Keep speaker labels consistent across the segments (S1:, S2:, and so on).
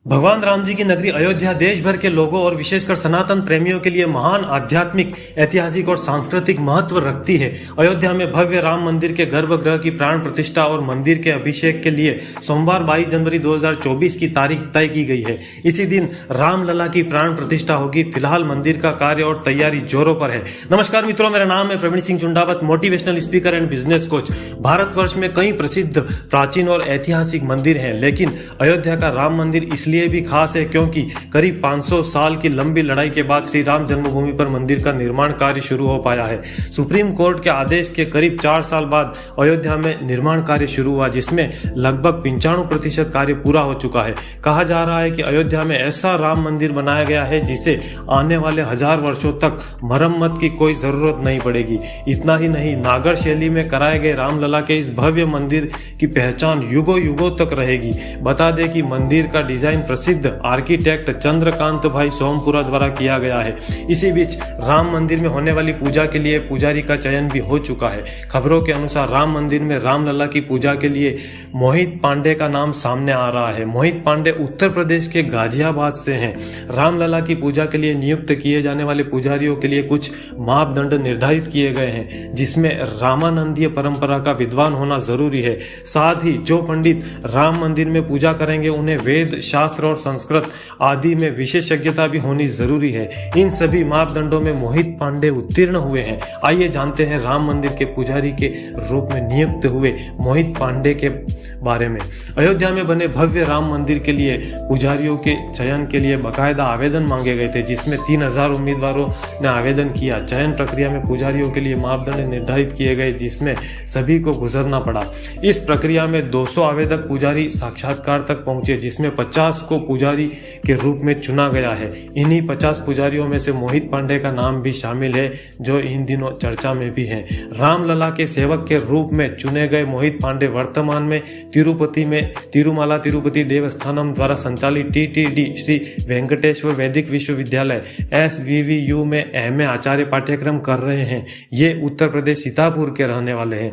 S1: भगवान राम जी की नगरी अयोध्या देश भर के लोगों और विशेषकर सनातन प्रेमियों के लिए महान आध्यात्मिक, ऐतिहासिक और सांस्कृतिक महत्व रखती है। अयोध्या में भव्य राम मंदिर के गर्भगृह की प्राण प्रतिष्ठा और मंदिर के अभिषेक के लिए सोमवार 22 जनवरी 2024 की तारीख तय की गई है। इसी दिन रामलला की प्राण प्रतिष्ठा होगी। फिलहाल मंदिर का कार्य और तैयारी जोरों पर है। नमस्कार मित्रों, मेरा नाम है Praveen Singh Chundawat, motivational speaker and business coach. Bharatvarsh में कई प्रसिद्ध, प्राचीन और ऐतिहासिक मंदिर हैं, लेकिन अयोध्या का राम मंदिर इसलिए भी खास है क्योंकि करीब 500 साल की लंबी लड़ाई के बाद श्री राम जन्मभूमि पर मंदिर का निर्माण कार्य शुरू हो पाया है। सुप्रीम कोर्ट के आदेश के करीब 4 साल बाद अयोध्या में निर्माण कार्य शुरू हुआ, जिसमें लगभग 95% कार्य पूरा हो चुका है। कहा जा रहा है कि अयोध्या में ऐसा राम मंदिर बनाया गया है जिसे आने वाले 1000 वर्षों तक मरम्मत की कोई जरूरत नहीं पड़ेगी। इतना ही नहीं, नागर शैली में कराए गए रामलला के इस भव्य मंदिर की पहचान युगों युगों तक रहेगी। बता दें कि मंदिर का डिजाइन प्रसिद्ध आर्किटेक्ट चंद्रकांत भाई सोमपुरा द्वारा किया गया है। इसी बीच राम मंदिर में होने वाली पूजा के लिए पुजारी का चयन भी हो चुका है। खबरों के अनुसार राम मंदिर में रामलला की पूजा के लिए मोहित पांडे का नाम सामने आ रहा है। मोहित पांडे उत्तर प्रदेश के गाजियाबाद से हैं। रामलला की पूजा के लिए नियुक्त किए जाने वाले पुजारियों के लिए कुछ मापदंड निर्धारित किए गए हैं, जिसमें रामानंदीय परंपरा का विद्वान होना जरूरी है। साथ ही जो पंडित राम मंदिर में पूजा करेंगे उन्हें वेद, शास्त्र और संस्कृत आदि में विशेषज्ञता भी होनी जरूरी है। इन सभी मापदंडों में मोहित पांडे उत्तीर्ण हुए हैं। आइए जानते हैं राम मंदिर के पुजारी के रूप में नियुक्त हुए मोहित पांडे के बारे में। अयोध्या में बने भव्य राम मंदिर के लिए पुजारियों के चयन के लिए बकायदा आवेदन मांगे गए थे, जिसमें 3000 उम्मीदवारों ने आवेदन किया। चयन प्रक्रिया में पुजारियों के लिए मापदंड निर्धारित किए गए, जिसमें सभी को गुजरना पड़ा। इस प्रक्रिया में 200 आवेदक पुजारी साक्षात्कार तक पहुंचे, जिसमें 50 को पुजारी के रूप में चुना गया है। इन्हीं 50 पुजारियों में से मोहित पांडे का नाम भी शामिल है, जो इन दिनों चर्चा में भी है। रामलला के सेवक के रूप में चुने गए मोहित पांडे वर्तमान में तिरुपति में तिरुमाला तिरुपति देवस्थानम द्वारा संचालित टीटीडी श्री वेंकटेश्वर वैदिक विश्वविद्यालय SVVU में MA आचार्य पाठ्यक्रम कर रहे हैं। ये उत्तर प्रदेश सीतापुर के रहने वाले हैं।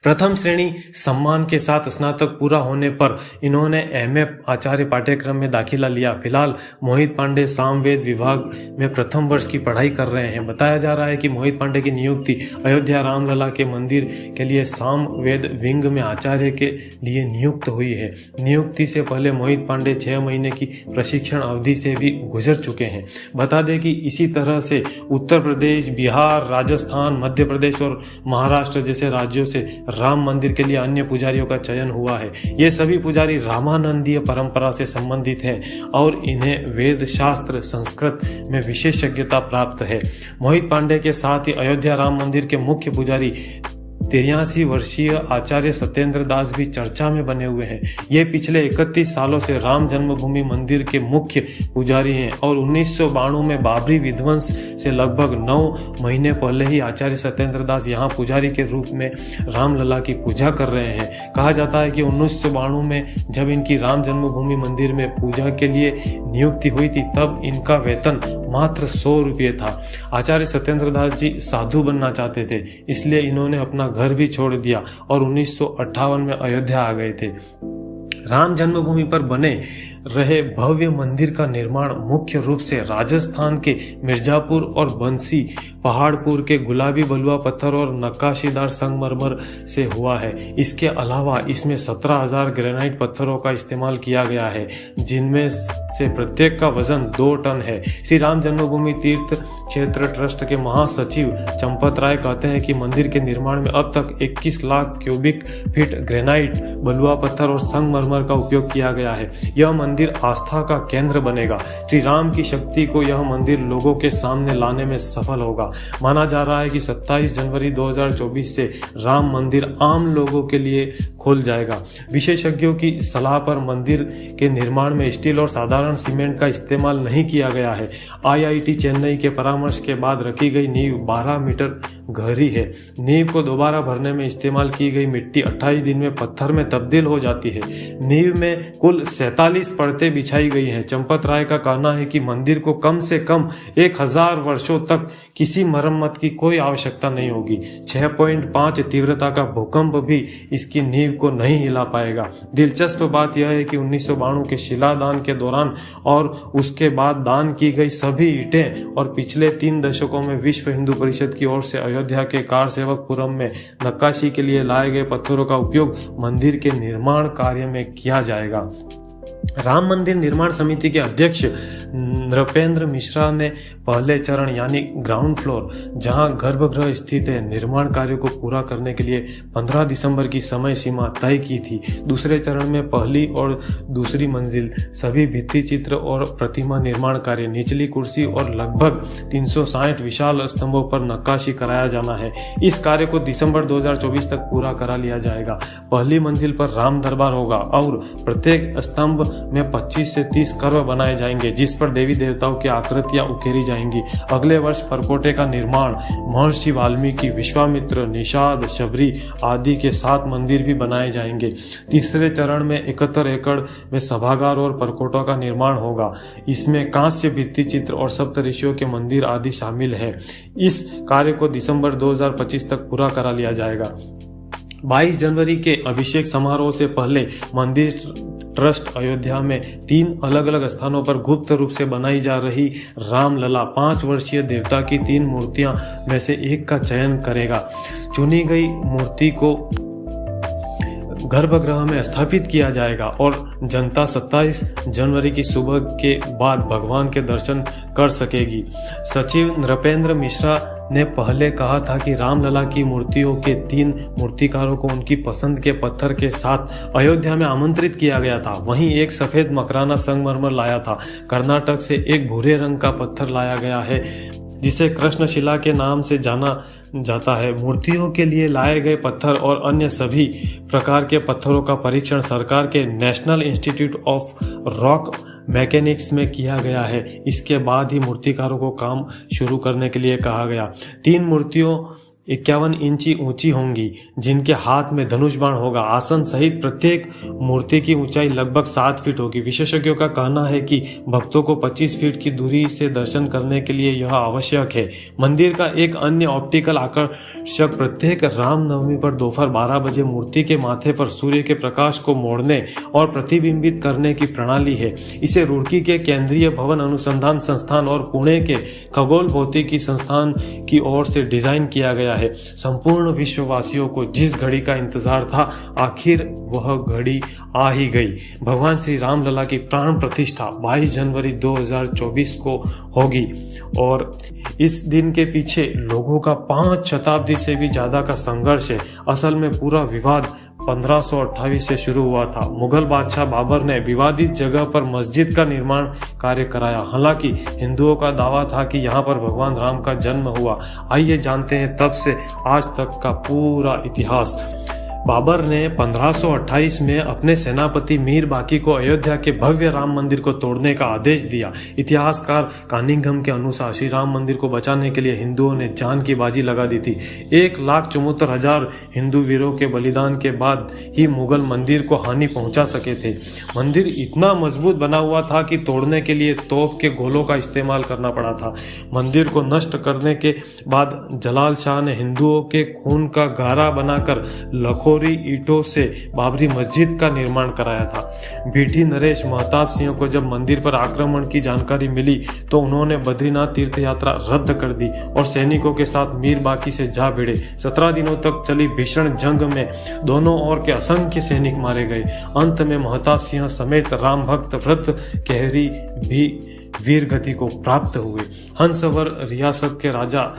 S1: प्रथम श्रेणी सम्मान के साथ स्नातक पूरा होने पर इन्होंने MA आचार्य पाठ्यक्रम में दाखिला लिया। फिलहाल मोहित पांडे सामवेद विभाग में प्रथम वर्ष की पढ़ाई कर रहे हैं। बताया जा रहा है कि मोहित पांडे की नियुक्ति अयोध्या रामलला के मंदिर के लिए सामवेद विंग में आचार्य के लिए नियुक्त हुई है। नियुक्ति से पहले मोहित पांडे 6 महीने की प्रशिक्षण अवधि से भी गुजर चुके हैं। बता दें कि इसी तरह से उत्तर प्रदेश, बिहार, राजस्थान, मध्य प्रदेश और महाराष्ट्र जैसे राज्यों से राम मंदिर के लिए अन्य पुजारियों का चयन हुआ है। ये सभी पुजारी रामानंदीय परंपरा से संबंधित हैं और इन्हें वेद, शास्त्र, संस्कृत में विशेषज्ञता प्राप्त है। मोहित पांडे के साथ ही अयोध्या राम मंदिर के मुख्य पुजारी 83 वर्षीय आचार्य सत्येंद्र दास भी चर्चा में बने हुए हैं। ये पिछले 31 सालों से राम जन्मभूमि मंदिर के मुख्य पुजारी हैं और 1992 में बाबरी विध्वंस से लगभग 9 महीने पहले ही आचार्य सत्येंद्र दास यहाँ पुजारी के रूप में रामलला की पूजा कर रहे हैं। कहा जाता है कि 1992 में जब इनकी राम जन्मभूमि मंदिर में पूजा के लिए नियुक्ति हुई थी, तब इनका वेतन मात्र 100 रुपये था। आचार्य सत्येंद्र दास जी साधु बनना चाहते थे, इसलिए इन्होंने अपना घर भी छोड़ दिया और 1958 में अयोध्या आ गए थे। राम जन्मभूमि पर बने रहे भव्य मंदिर का निर्माण मुख्य रूप से राजस्थान के मिर्जापुर और बंसी पहाड़पुर के गुलाबी बलुआ पत्थर और नक्काशीदार संगमरमर से हुआ है। इसके अलावा इसमें 17,000 ग्रेनाइट पत्थरों का इस्तेमाल किया गया है, जिनमें से प्रत्येक का वजन 2 टन है। श्री राम जन्मभूमि तीर्थ क्षेत्र ट्रस्ट के महासचिव चंपत राय कहते हैं कि मंदिर के निर्माण में अब तक 21 लाख क्यूबिक फीट ग्रेनाइट, बलुआ पत्थर और संगमरमर का उपयोग किया गया है। यह मंदिर आस्था का केंद्र बनेगा। श्री राम की शक्ति को यह मंदिर लोगों के सामने लाने में सफल होगा। माना जा रहा है कि 27 जनवरी 2024 से राम मंदिर आम लोगों के लिए खुल जाएगा। विशेषज्ञों की सलाह पर मंदिर के निर्माण में स्टील और साधारण सीमेंट का इस्तेमाल नहीं किया गया है। IIT चेन्नई के परामर्श के बाद रखी गई नींव 12 मीटर गहरी है। नींव को दोबारा भरने में इस्तेमाल की गई मिट्टी 28 दिन में पत्थर में तब्दील हो जाती है। नींव में कुल 47 परतें बिछाई गई हैं। चंपत राय का कहना है कि मंदिर को कम से कम 1000 वर्षों तक किसी मरम्मत की कोई आवश्यकता नहीं होगी। 6.5 तीव्रता का भूकंप भी इसकी नींव नींव को नहीं हिला पाएगा। दिलचस्प बात यह है कि 1992 के शिलादान के दौरान और उसके बाद दान की गई सभी ईंटें और पिछले 3 दशकों में विश्व हिंदू परिषद की ओर से अयोध्या के कारसेवकपुरम में नक्काशी के लिए लाए गए पत्थरों का उपयोग मंदिर के निर्माण कार्य में किया जाएगा। राम मंदिर निर्माण समिति के अध्यक्ष नृपेंद्र मिश्रा ने पहले चरण यानी ग्राउंड फ्लोर, जहां गर्भगृह स्थित है, निर्माण कार्यों को पूरा करने के लिए 15 दिसंबर की समय सीमा तय की थी। दूसरे चरण में पहली और दूसरी मंजिल, सभी भित्ति चित्र और प्रतिमा निर्माण कार्य, निचली कुर्सी और लगभग 360 विशाल स्तंभों पर नक्काशी कराया जाना है। इस कार्य को दिसंबर 2024 तक पूरा करा लिया जाएगा। पहली मंजिल पर राम दरबार होगा और प्रत्येक स्तंभ में 25 से 30 कर्व बनाए जाएंगे, जिस पर देवी देवताओं की आकृतियां उकेरी जाएंगी। अगले वर्ष परकोटे का निर्माण महर्षि वाल्मीकि, विश्वामित्र, निषाद, शबरी आदि के 7 मंदिर भी बनाए जाएंगे। तीसरे चरण में 71 एकड़ में सभागार और परकोटा का निर्माण होगा। इसमें कांस्य भित्ति चित्र और सप्तऋषियों के मंदिर आदि शामिल है। इस कार्य को दिसंबर 2025 तक पूरा करा लिया जाएगा। 22 जनवरी के अभिषेक समारोह से पहले मंदिर ट्रस्ट अयोध्या में 3 अलग अलग स्थानों पर गुप्त रूप से बनाई जा रही रामलला 5 वर्षीय देवता की 3 मूर्तियां में से एक का चयन करेगा। चुनी गई मूर्ति को गर्भगृह में स्थापित किया जाएगा और जनता 27 जनवरी की सुबह के बाद भगवान के दर्शन कर सकेगी। सचिव नृपेंद्र मिश्रा ने पहले कहा था कि रामलला की मूर्तियों के 3 मूर्तिकारों को उनकी पसंद के पत्थर के साथ अयोध्या में आमंत्रित किया गया था। वहीं एक सफेद मकराना संगमरमर लाया था। कर्नाटक से एक भूरे रंग का पत्थर लाया गया है, जिसे कृष्णशिला के नाम से जाना जाता है। मूर्तियों के लिए लाए गए पत्थर और अन्य सभी प्रकार के पत्थरों का परीक्षण सरकार के national institute of rock mechanics में किया गया है। इसके बाद ही मूर्तिकारों को काम शुरू करने के लिए कहा गया। 3 मूर्तियों 51 इंची ऊंची होंगी, जिनके हाथ में धनुष बाण होगा। आसन सहित प्रत्येक मूर्ति की ऊंचाई लगभग 7 फीट होगी। विशेषज्ञों का कहना है कि भक्तों को 25 फीट की दूरी से दर्शन करने के लिए यह आवश्यक है। मंदिर का एक अन्य ऑप्टिकल आकर्षक प्रत्येक रामनवमी पर दोपहर 12 बजे मूर्ति के माथे पर सूर्य के प्रकाश को मोड़ने और प्रतिबिंबित करने की प्रणाली है। इसे रुड़की के केंद्रीय भवन अनुसंधान संस्थान और पुणे के खगोल भौतिकी संस्थान की ओर से डिजाइन किया गया है। संपूर्ण विश्ववासियों को जिस घड़ी का इंतजार था, आखिर वह घड़ी आ ही गई। भगवान श्री रामलला की प्राण प्रतिष्ठा 22 जनवरी 2024 को होगी और इस दिन के पीछे लोगों का 5 शताब्दी से भी ज्यादा का संघर्ष है। असल में पूरा विवाद 1528 से शुरू हुआ था। मुगल बादशाह बाबर ने विवादित जगह पर मस्जिद का निर्माण कार्य कराया। हालांकि हिंदुओं का दावा था कि यहाँ पर भगवान राम का जन्म हुआ। आइए जानते हैं तब से आज तक का पूरा इतिहास। बाबर ने 1528 में अपने सेनापति मीर बाकी को अयोध्या के भव्य राम मंदिर को तोड़ने का आदेश दिया। इतिहासकार कानिंघम के अनुसार श्री राम मंदिर को बचाने के लिए हिंदुओं ने जान की बाजी लगा दी थी। 1,74,000 हिंदू वीरों के बलिदान के बाद ही मुगल मंदिर को हानि पहुंचा सके थे। मंदिर इतना मजबूत बना हुआ था कि तोड़ने के लिए तोप के गोलों का इस्तेमाल करना पड़ा था। मंदिर को नष्ट करने के बाद जलाल शाह ने हिंदुओं के खून का गारा बनाकर लखोरी ईंटों से बाबरी मस्जिद का निर्माण कराया था। बीटी नरेश महताब सिंह को जब मंदिर पर आक्रमण की जानकारी मिली तो उन्होंने बद्रीनाथ तीर्थ यात्रा रद्द कर दी और सैनिकों के साथ मीर बाकी से जा भिड़े। 17 दिनों तक चली भीषण जंग में दोनों ओर के असंख्य सैनिक मारे गए। अंत में महताब सिंह समेत राम भक्त व्रत कहरी भी वीर गति को प्राप्त हुए। हंसवर रियासत के राजा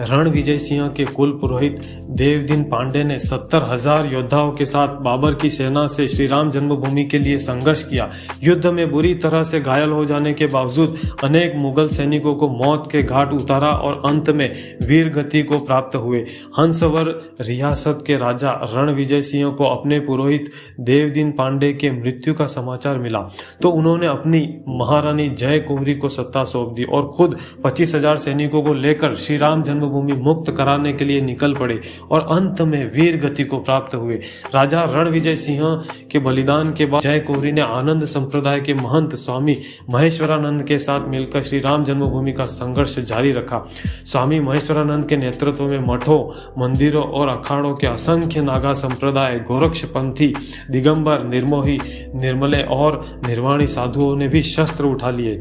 S1: रणविजय सिंह के कुल पुरोहित देवदीन पांडे ने 70,000 योद्धाओं के साथ बाबर की सेना से श्री राम जन्मभूमि के लिए संघर्ष किया। युद्ध में बुरी तरह से घायल हो जाने के बावजूद अनेक मुगल सैनिकों को मौत के घाट उतारा और अंत में वीर गति को प्राप्त हुए। हंसवर रियासत के राजा रणविजय सिंह को अपने पुरोहित देवदीन पांडे के मृत्यु का समाचार मिला तो उन्होंने अपनी महारानी जय कुंवरी को सत्ता सौंप दी और खुद 25,000 सैनिकों को लेकर श्री राम जन्म जन्मभूमि मुक्त कराने के लिए निकल पड़े और अंत में वीर गति को प्राप्त हुए। राजा रणविजय सिंह के बलिदान के बाद जय कोवरी ने आनंद संप्रदाय के महंत स्वामी महेश्वरानंद के साथ मिलकर श्री राम जन्मभूमि का संघर्ष जारी रखा। स्वामी महेश्वरानंद के नेतृत्व में मठों, मंदिरों और अखाड़ों के असंख्य नागा संप्रदाय, गोरक्षपंथी, दिगंबर, निर्मोही, निर्मले और निर्वाणी साधुओं ने भी शस्त्र उठा लिए।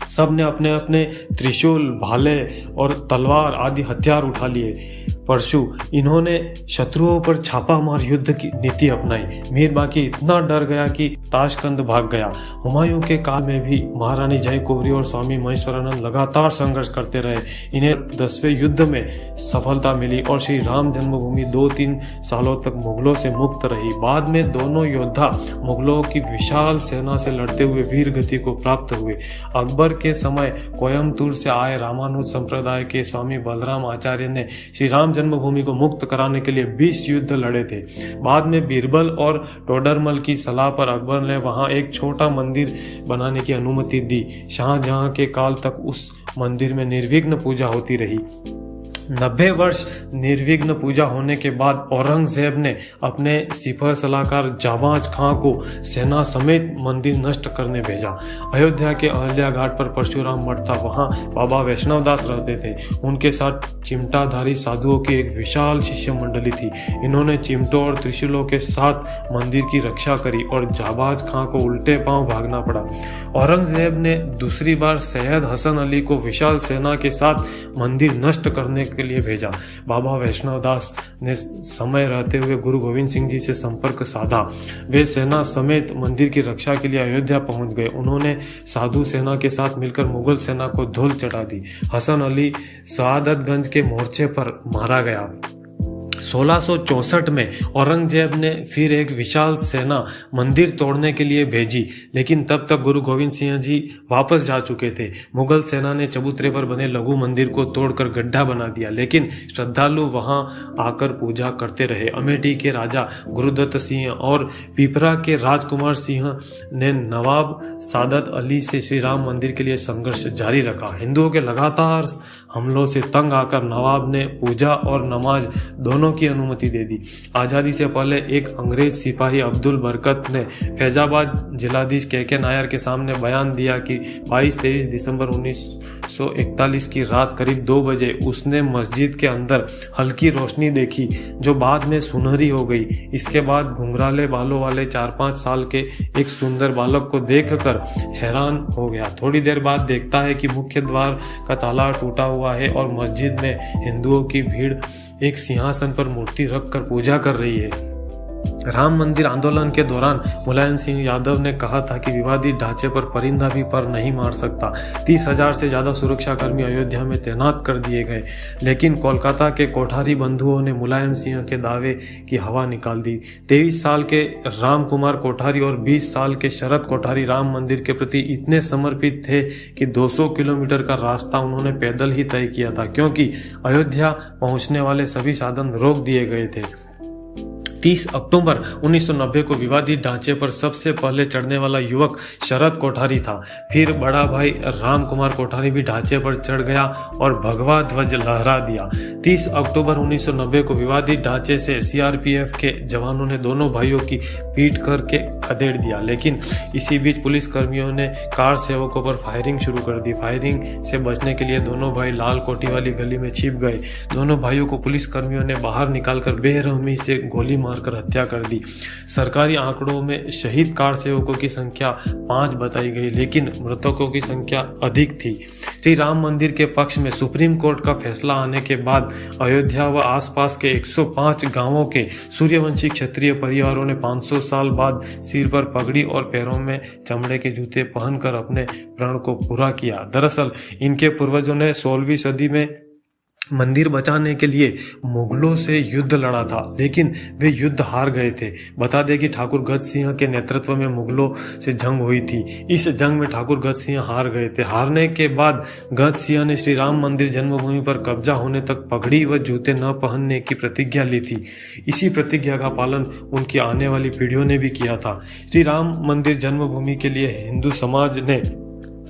S1: सब ने अपने अपने त्रिशूल, भाले और तलवार आदि हथियार उठा लिए। परशु इन्होंने शत्रुओं पर छापामार युद्ध की नीति अपनाई। मीर बाकी इतना डर गया कि ताशकंद भाग गया। हुमायूं के काल में भी महारानी जय कोवरी और स्वामी महेश्वरानंद लगातार संघर्ष करते रहे। इन्हें 10वें युद्ध में सफलता मिली और श्री राम जन्मभूमि 2-3 सालों तक मुगलों से मुक्त रही। बाद में दोनों योद्धा मुगलों की विशाल सेना से लड़ते हुए वीर गति को प्राप्त हुए। अकबर के समय कोयम्बतूर से आए रामानुज संप्रदाय के स्वामी बलराम आचार्य ने श्री राम जन्मभूमि को मुक्त कराने के लिए 20 युद्ध लड़े थे। बाद में बीरबल और टोडरमल की सलाह पर अकबर ने वहां एक छोटा मंदिर बनाने की अनुमति दी। शाहजहां के काल तक उस मंदिर में निर्विघ्न पूजा होती रही। 90 वर्ष निर्विघ्न पूजा होने के बाद औरंगजेब ने अपने सिपह सलाहकार जाबाज खां को सेना समेत मंदिर नष्ट करने भेजा। अयोध्या के अहल्या घाट पर परशुराम मठ था, वहां बाबा वैष्णवदास रहते थे। उनके साथ चिमटाधारी साधुओं की एक विशाल शिष्य मंडली थी। इन्होंने चिमटों और त्रिशूलों के साथ मंदिर की रक्षा करी और जाबाज खां को उल्टे पांव भागना पड़ा। औरंगजेब ने दूसरी बार सैयद हसन अली को विशाल सेना के साथ मंदिर नष्ट करने के लिए भेजा। बाबा वैष्णवदास ने समय रहते हुए गुरु गोविंद सिंह जी से संपर्क साधा। वे सेना समेत मंदिर की रक्षा के लिए अयोध्या पहुंच गए। उन्होंने साधु सेना के साथ मिलकर मुगल सेना को धूल चटा दी। हसन अली सआदतगंज के मोर्चे पर मारा गया। 1664 में औरंगजेब ने फिर एक विशाल सेना मंदिर तोड़ने के लिए भेजी, लेकिन तब तक गुरु गोविंद सिंह जी वापस जा चुके थे। मुगल सेना ने चबूतरे पर बने लघु मंदिर को तोड़कर गड्ढा बना दिया, लेकिन श्रद्धालु वहां आकर पूजा करते रहे। अमेठी के राजा गुरुदत्त सिंह और पिपरा के राजकुमार सिंह ने नवाब सादत अली से श्री राम मंदिर के लिए संघर्ष जारी रखा। हिंदुओं के लगातार हमलों से तंग आकर नवाब ने पूजा और नमाज दोनों की अनुमति दे दी। आजादी से पहले एक अंग्रेज सिपाही अब्दुल बरकत ने फैजाबाद जिलाधीश के नायर के सामने बयान दिया कि 22-23 दिसंबर 1941 की रात करीब 2 बजे उसने मस्जिद के अंदर हल्की रोशनी देखी जो बाद में सुनहरी हो गई। इसके बाद घुंघराले बालों वाले 4-5 साल के एक सुंदर बालक को देखकर हैरान हो गया। थोड़ी देर बाद देखता है कि मुख्य द्वार का ताला टूटा हुआ है और मस्जिद में हिंदुओं की भीड़ एक सिंहासन पर मूर्ति रखकर पूजा कर रही है। राम मंदिर आंदोलन के दौरान मुलायम सिंह यादव ने कहा था कि विवादित ढांचे पर परिंदा भी पर नहीं मार सकता। 30,000 से ज्यादा सुरक्षाकर्मी अयोध्या में तैनात कर दिए गए, लेकिन कोलकाता के कोठारी बंधुओं ने मुलायम सिंह के दावे की हवा निकाल दी। 23 साल के राम कुमार कोठारी और 20 साल के शरद कोठारी राम मंदिर के प्रति इतने समर्पित थे कि 200 किलोमीटर का रास्ता उन्होंने पैदल ही तय किया था, क्योंकि अयोध्या पहुंचने वाले सभी साधन रोक दिए गए थे। 30 अक्टूबर 1990 को विवादित ढांचे पर सबसे पहले चढ़ने वाला युवक शरद कोठारी था। फिर बड़ा भाई राम कुमार कोठारी भी ढांचे पर चढ़ गया और भगवा ध्वज लहरा दिया। 30 अक्टूबर 1990 को विवादित ढांचे से सीआरपीएफ के जवानों ने दोनों भाइयों की पीट करके खदेड़ दिया, लेकिन इसी बीच पुलिस कर्मियों ने कार सेवकों पर फायरिंग शुरू कर दी। फायरिंग से बचने के लिए दोनों भाई लाल कोठी वाली गली में छिप गए। दोनों भाइयों को पुलिस कर्मियों ने बाहर निकालकर बेरहमी से गोली मारकर हत्या कर दी। सरकारी आंकड़ों में शहीद कार सेवकों की संख्या 5 बताई गई, लेकिन मृतकों की संख्या अधिक थी। श्री राम मंदिर के पक्ष में सुप्रीम कोर्ट का फैसला आने के बाद अयोध्या व आसपास के 105 गांवों के सूर्यवंशी क्षत्रिय परिवारों ने 500 साल बाद सिर पर पगड़ी और पैरों में चमड़े के जूते पहनकर अपने प्रण को पूरा किया। दरअसल इनके पूर्वजों ने 16वीं सदी में मंदिर बचाने के लिए मुगलों से युद्ध लड़ा था, लेकिन वे युद्ध हार गए थे। बता दें कि ठाकुर गज सिंह के नेतृत्व में मुगलों से जंग हुई थी। इस जंग में ठाकुर गज सिंह हार गए थे। हारने के बाद गज सिंह ने श्री राम मंदिर जन्मभूमि पर कब्जा होने तक पगड़ी व जूते न पहनने की प्रतिज्ञा ली थी। इसी प्रतिज्ञा का पालन उनकी आने वाली पीढ़ियों ने भी किया था। श्री राम मंदिर जन्मभूमि के लिए हिंदू समाज ने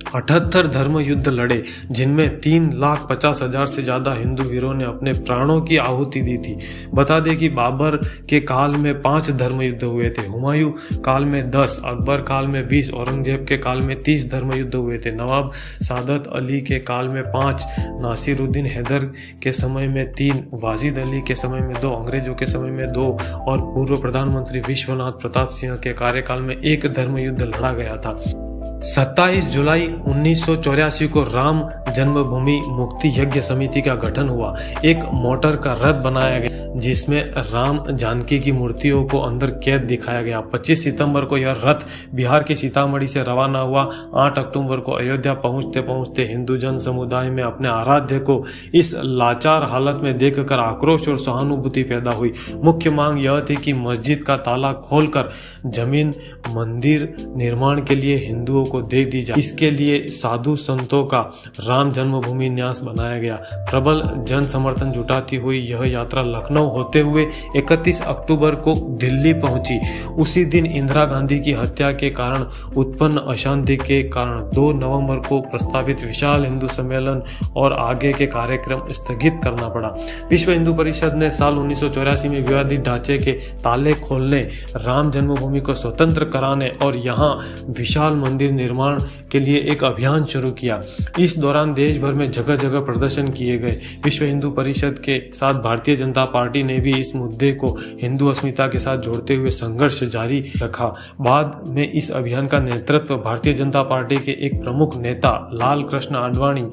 S1: 78 धर्म युद्ध लड़े, जिनमें 3,50,000 से ज्यादा हिंदू वीरों ने अपने प्राणों की आहुति दी थी। बता दें कि बाबर के काल में 5 धर्म युद्ध हुए थे, हुमायूं काल में 10, अकबर काल में 20, औरंगजेब के काल में 30 धर्म युद्ध हुए थे, नवाब सादत अली के काल में 5, नासिरुद्दीन हैदर के समय में 3, वाजिद अली के समय में 2, अंग्रेजों के समय में 2 और पूर्व प्रधानमंत्री विश्वनाथ प्रताप सिंह के कार्यकाल में 1 धर्म युद्ध लड़ा गया था। 27 जुलाई 1984 को राम जन्मभूमि मुक्ति यज्ञ समिति का गठन हुआ। एक मोटर का रथ बनाया गया जिसमें राम जानकी की मूर्तियों को अंदर कैद दिखाया गया। 25 सितंबर को यह रथ बिहार के सीतामढ़ी से रवाना हुआ। 8 अक्टूबर को अयोध्या पहुंचते पहुंचते हिंदू जन समुदाय में अपने आराध्य को इस लाचार हालत में देखकर आक्रोश और सहानुभूति पैदा हुई। मुख्य मांग यह थी कि मस्जिद का ताला खोलकर जमीन मंदिर निर्माण के लिए हिंदुओं को दे दी जाए। इसके लिए साधु संतों का राम जन्मभूमि न्यास बनाया गया। प्रबल जन समर्थन जुटाती हुई यह यात्रा लखनऊ होते हुए 31 अक्टूबर को दिल्ली पहुंची। उसी दिन इंदिरा गांधी की हत्या के कारण उत्पन्न अशांति के कारण 2 नवंबर को प्रस्तावित विशाल हिंदू सम्मेलन और आगे के कार्यक्रम स्थगित करना पड़ा। विश्व हिंदू परिषद ने साल 1984 में विवादित ढांचे के ताले खोलने, राम जन्मभूमि को स्वतंत्र कराने और यहाँ विशाल मंदिर निर्माण के लिए एक अभियान शुरू किया। इस दौरान देश भर में जगह जगह प्रदर्शन किए गए। विश्व हिंदू परिषद के साथ भारतीय जनता पार्टी ने भी इस मुद्दे को हिंदू अस्मिता के साथ जोड़ते हुए संघर्ष जारी रखा। बाद में इस अभियान का नेतृत्व भारतीय जनता पार्टी के एक प्रमुख नेता लाल कृष्ण आडवाणी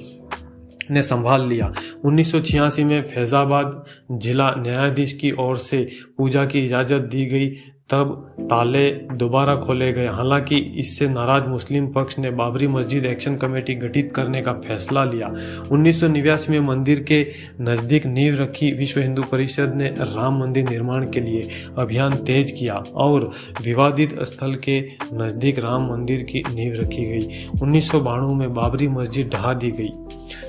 S1: ने संभाल लिया। 1986 में फैजाबाद जिला न्यायाधीश की ओर से पूजा की इजाजत दी गई, तब ताले दोबारा खोले गए। हालांकि इससे नाराज मुस्लिम पक्ष ने बाबरी मस्जिद एक्शन कमेटी गठित करने का फैसला लिया। 1989 में मंदिर के नजदीक नींव रखी विश्व हिंदू परिषद ने राम मंदिर निर्माण के लिए अभियान तेज किया और विवादित स्थल के नजदीक राम मंदिर की नींव रखी गई। 1992 में बाबरी मस्जिद ढहा दी गई।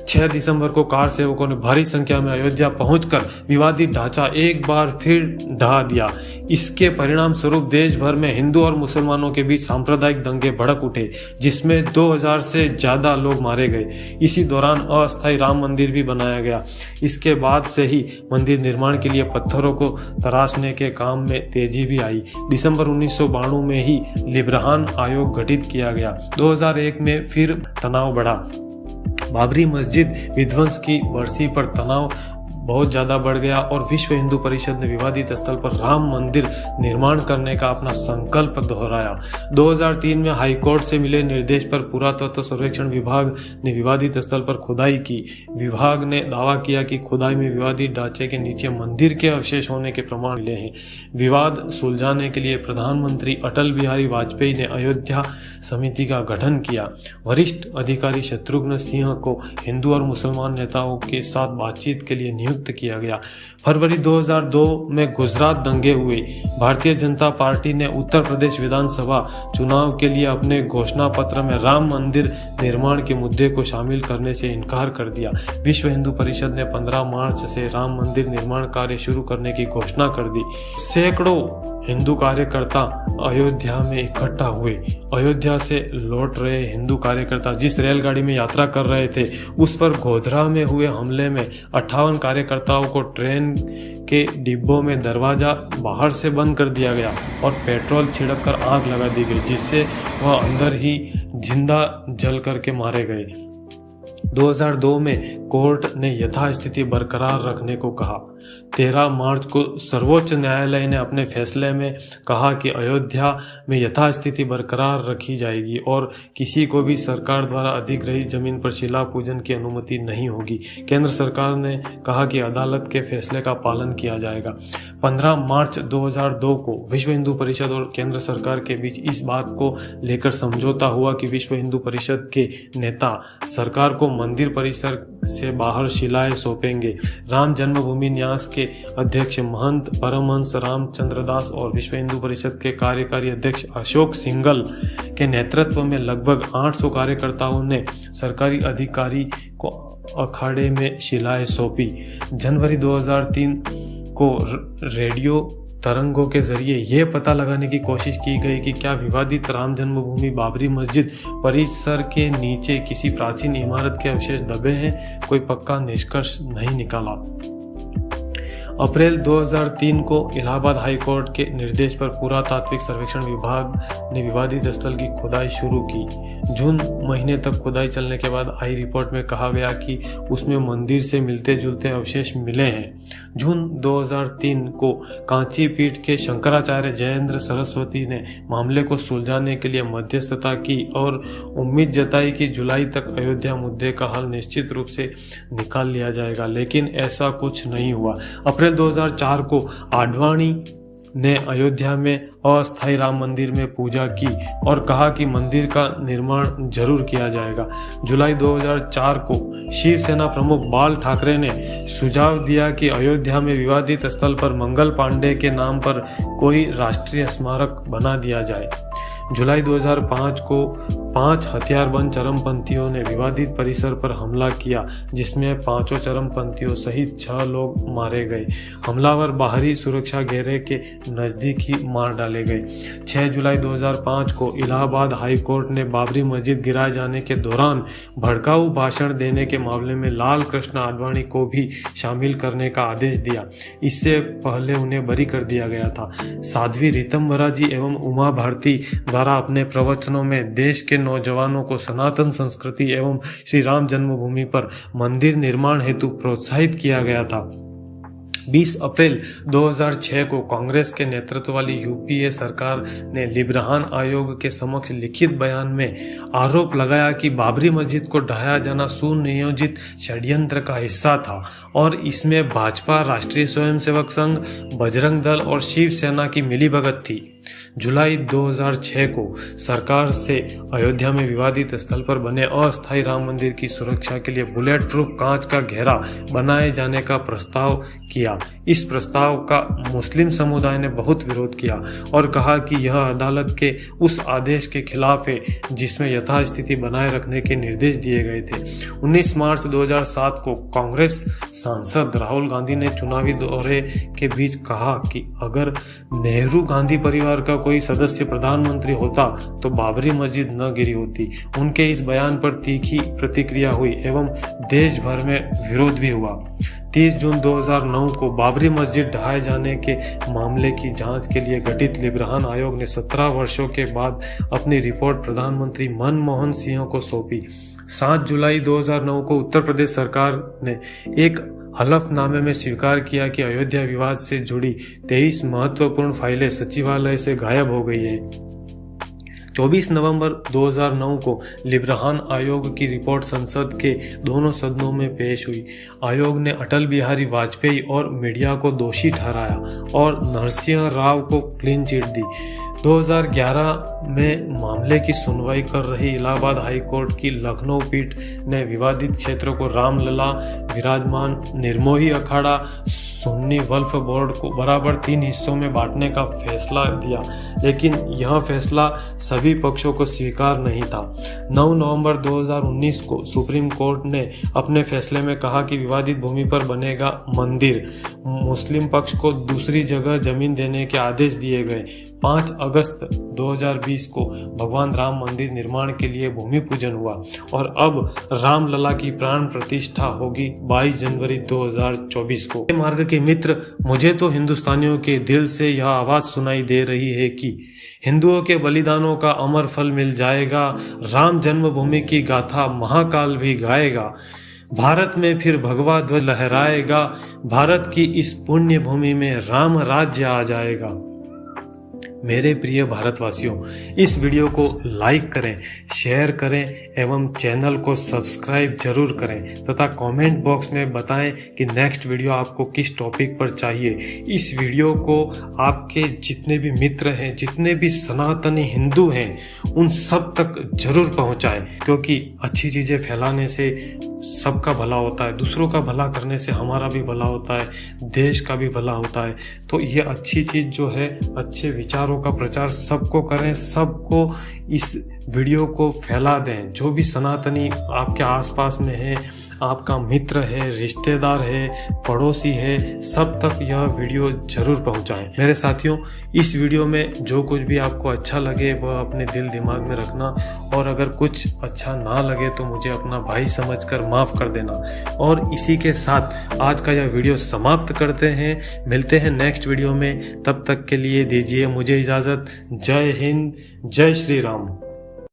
S1: 6 दिसंबर को कार सेवकों ने भारी संख्या में अयोध्या पहुंचकर विवादित ढांचा एक बार फिर ढहा दिया। इसके परिणाम स्वरूप देश भर में हिंदू और मुसलमानों के बीच सांप्रदायिक दंगे भड़क उठे, जिसमें 2000 से ज्यादा लोग मारे गए। इसी दौरान अस्थायी राम मंदिर भी बनाया गया। इसके बाद से ही मंदिर निर्माण के लिए पत्थरों को तराशने के काम में तेजी भी आई। दिसंबर 1992 में ही लिब्राहन आयोग गठित किया गया। 2001 में फिर तनाव बढ़ा। बाबरी मस्जिद विध्वंस की बरसी पर तनाव बहुत ज्यादा बढ़ गया और विश्व हिंदू परिषद ने विवादित स्थल पर राम मंदिर निर्माण करने का अपना संकल्प दोहराया। 2003 में हाईकोर्ट से मिले निर्देश पर पुरातत्व सर्वेक्षण विभाग ने विवादित स्थल पर खुदाई की। विभाग ने दावा किया कि खुदाई में विवादित ढांचे के नीचे मंदिर के अवशेष होने के प्रमाण मिले हैं। विवाद सुलझाने के लिए प्रधानमंत्री अटल बिहारी वाजपेयी ने अयोध्या समिति का गठन किया। वरिष्ठ अधिकारी शत्रुघ्न सिंह को हिंदू और मुसलमान नेताओं के साथ बातचीत के लिए नियुक्त किया गया। फरवरी 2002 में गुजरात दंगे हुए। भारतीय जनता पार्टी ने उत्तर प्रदेश विधानसभा चुनाव के लिए अपने घोषणा पत्र में राम मंदिर निर्माण के मुद्दे को शामिल करने से इनकार कर दिया। विश्व हिंदू परिषद ने 15 मार्च से राम मंदिर निर्माण कार्य शुरू करने की घोषणा कर दी। सैकड़ों हिंदू कार्यकर्ता अयोध्या में इकट्ठा हुए। अयोध्या से लौट रहे हिंदू कार्यकर्ता जिस रेलगाड़ी में यात्रा कर रहे थे, उस पर गोधरा में हुए हमले में 58 कार्यकर्ताओं को ट्रेन के डिब्बों में दरवाजा बाहर से बंद कर दिया गया और पेट्रोल छिड़क कर आग लगा दी गई, जिससे वह अंदर ही जिंदा जल करके मारे गए। 2002 में कोर्ट ने यथास्थिति बरकरार रखने को कहा। 13 मार्च को सर्वोच्च न्यायालय ने अपने फैसले में कहा कि अयोध्या में यथास्थिति बरकरार रखी जाएगी और किसी को भी सरकार द्वारा अधिग्रहित जमीन पर शिला पूजन की अनुमति नहीं होगी। केंद्र सरकार ने कहा कि अदालत के फैसले का पालन किया जाएगा। 15 मार्च 2002 को विश्व हिंदू परिषद और केंद्र सरकार के बीच इस बात को लेकर समझौता हुआ कि विश्व हिंदू परिषद के नेता सरकार को मंदिर परिसर से बाहर शिलाएं सौंपेंगे। राम जन्मभूमि न्यास के अध्यक्ष महंत परमहंस रामचंद्र दास और विश्व हिंदू परिषद के कार्यकारी अध्यक्ष अशोक सिंघल के नेतृत्व में लगभग 800 कार्यकर्ताओं ने सरकारी अधिकारी को अखाड़े में शिलाएं सौंपी। जनवरी 2003 को रेडियो तरंगों के जरिए यह पता लगाने की कोशिश की गई कि क्या विवादित राम जन्मभूमि बाबरी मस्जिद परिसर के नीचे किसी प्राचीन इमारत के अवशेष दबे हैं। कोई पक्का निष्कर्ष नहीं निकाला। अप्रैल 2003 को इलाहाबाद हाई कोर्ट के निर्देश पर पुरातात्विक सर्वेक्षण विभाग ने विवादित स्थल की खुदाई शुरू की। जून महीने तक खुदाई चलने के बाद आई रिपोर्ट में कहा गया कि उसमें मंदिर से मिलते जुलते अवशेष मिले हैं। जून 2003 को कांची पीठ के शंकराचार्य जयेंद्र सरस्वती ने मामले को सुलझाने के लिए मध्यस्थता की और उम्मीद जताई कि जुलाई तक अयोध्या मुद्दे का हल निश्चित रूप से निकाल लिया जाएगा, लेकिन ऐसा कुछ नहीं हुआ। अप्रैल 2004 को आडवाणी ने अयोध्या में अस्थायी राम मंदिर में पूजा की और कहा कि मंदिर का निर्माण जरूर किया जाएगा। जुलाई 2004 को शिवसेना प्रमुख बाल ठाकरे ने सुझाव दिया कि अयोध्या में विवादित स्थल पर मंगल पांडे के नाम पर कोई राष्ट्रीय स्मारक बना दिया जाए। जुलाई 2005 को 5 हथियारबंद चरमपंथियों ने विवादित परिसर पर हमला किया, जिसमें 5 चरमपंथियों सहित 6 लोग मारे गए। हमलावर बाहरी सुरक्षा घेरे के नजदीक ही मार डाले गए। 6 जुलाई 2005 को इलाहाबाद हाई कोर्ट ने बाबरी मस्जिद गिराए जाने के दौरान भड़काऊ भाषण देने के मामले में लाल कृष्ण आडवाणी को भी शामिल करने का आदेश दिया। इससे पहले उन्हें बरी कर दिया गया था। साध्वी रीतम्भरा जी एवं उमा भारती द्वारा अपने प्रवचनों में देश के नौजवानों को सनातन संस्कृति एवं श्री राम जन्मभूमि पर मंदिर निर्माण हेतु प्रोत्साहित किया गया था। 20 अप्रैल 2006 को कांग्रेस के नेतृत्व वाली यूपीए सरकार ने लिब्राहन आयोग के समक्ष लिखित बयान में आरोप लगाया कि बाबरी मस्जिद को ढहाया जाना सुनियोजित षड्यंत्र का हिस्सा था और इसमें भाजपा, राष्ट्रीय स्वयंसेवक संघ, बजरंग दल और शिवसेना की मिलीभगत थी। जुलाई 2006 को सरकार से अयोध्या में विवादित स्थल पर बने अस्थायी राम मंदिर की सुरक्षा के लिए बुलेट प्रूफ कांच का घेरा बनाए जाने का प्रस्ताव किया। इस प्रस्ताव का मुस्लिम समुदाय ने बहुत विरोध किया और कहा कि यह अदालत के उस आदेश के खिलाफ है जिसमें यथास्थिति बनाए रखने के निर्देश दिए गए थे। 19 मार्च 2007 को कांग्रेस सांसद राहुल गांधी ने चुनावी दौरे के बीच कहा कि अगर नेहरू गांधी परिवार का कोई सदस्य प्रधानमंत्री होता तो बाबरी मस्जिद न गिरी होती। उनके इस बयान पर तीखी प्रतिक्रिया हुई एवं देश भर में विरोध भी हुआ। 30 जून 2009 को बाबरी मस्जिद ढहाए जाने के मामले की जांच के लिए गठित लिब्राहन आयोग ने 17 वर्षों के बाद अपनी रिपोर्ट प्रधानमंत्री मनमोहन सिंह को सौंपी। 7 जुलाई 2009 को उत्तर प्रदेश सरकार ने एक हलफनामे में स्वीकार किया कि अयोध्या विवाद से जुड़ी 23 महत्वपूर्ण फाइलें सचिवालय से गायब हो गई है। 24 नवंबर 2009 को लिब्राहन आयोग की रिपोर्ट संसद के दोनों सदनों में पेश हुई। आयोग ने अटल बिहारी वाजपेयी और मीडिया को दोषी ठहराया और नरसिंह राव को क्लीन चिट दी। 2011 में मामले की सुनवाई कर रही इलाहाबाद हाई कोर्ट की लखनऊ पीठ ने विवादित क्षेत्रों को रामलला विराजमान निर्मोही अखाड़ा सुन्नी वल्फ बोर्ड को बराबर 3 हिस्सों में बांटने का फैसला दिया, लेकिन यह फैसला सभी पक्षों को स्वीकार नहीं था। 9 नवंबर 2019 को सुप्रीम कोर्ट ने अपने फैसले में कहा कि विवादित भूमि पर बनेगा मंदिर। मुस्लिम पक्ष को दूसरी जगह जमीन देने के आदेश दिए गए। 5 अगस्त 2020 को भगवान राम मंदिर निर्माण के लिए भूमि पूजन हुआ और अब रामलला की प्राण प्रतिष्ठा होगी 22 जनवरी 2024 को। मार्ग के मित्र, मुझे तो हिंदुस्तानियों के दिल से यह आवाज सुनाई दे रही है कि हिंदुओं के बलिदानों का अमर फल मिल जाएगा। राम जन्मभूमि की गाथा महाकाल भी गाएगा। भारत में फिर भगवा ध्वज लहराएगा। भारत की इस पुण्य भूमि में राम राज्य आ जाएगा। मेरे प्रिय भारतवासियों, इस वीडियो को लाइक करें, शेयर करें एवं चैनल को सब्सक्राइब जरूर करें तथा कमेंट बॉक्स में बताएं कि नेक्स्ट वीडियो आपको किस टॉपिक पर चाहिए। इस वीडियो को आपके जितने भी मित्र हैं, जितने भी सनातनी हिंदू हैं, उन सब तक जरूर पहुंचाएं, क्योंकि अच्छी चीज़ें फैलाने से सबका भला होता है, दूसरों का भला करने से हमारा भी भला होता है, देश का भी भला होता है। तो ये अच्छी चीज़ जो है, अच्छे विचारों का प्रचार सबको करें, सबको इस वीडियो को फैला दें। जो भी सनातनी आपके आसपास में है, आपका मित्र है, रिश्तेदार है, पड़ोसी है, सब तक यह वीडियो जरूर पहुंचाएं। मेरे साथियों, इस वीडियो में जो कुछ भी आपको अच्छा लगे वह अपने दिल दिमाग में रखना, और अगर कुछ अच्छा ना लगे तो मुझे अपना भाई समझकर माफ कर देना। और इसी के साथ आज का यह वीडियो समाप्त करते हैं। मिलते हैं नेक्स्ट वीडियो में, तब तक के लिए दीजिए मुझे इजाजत। जय हिंद, जय श्री राम।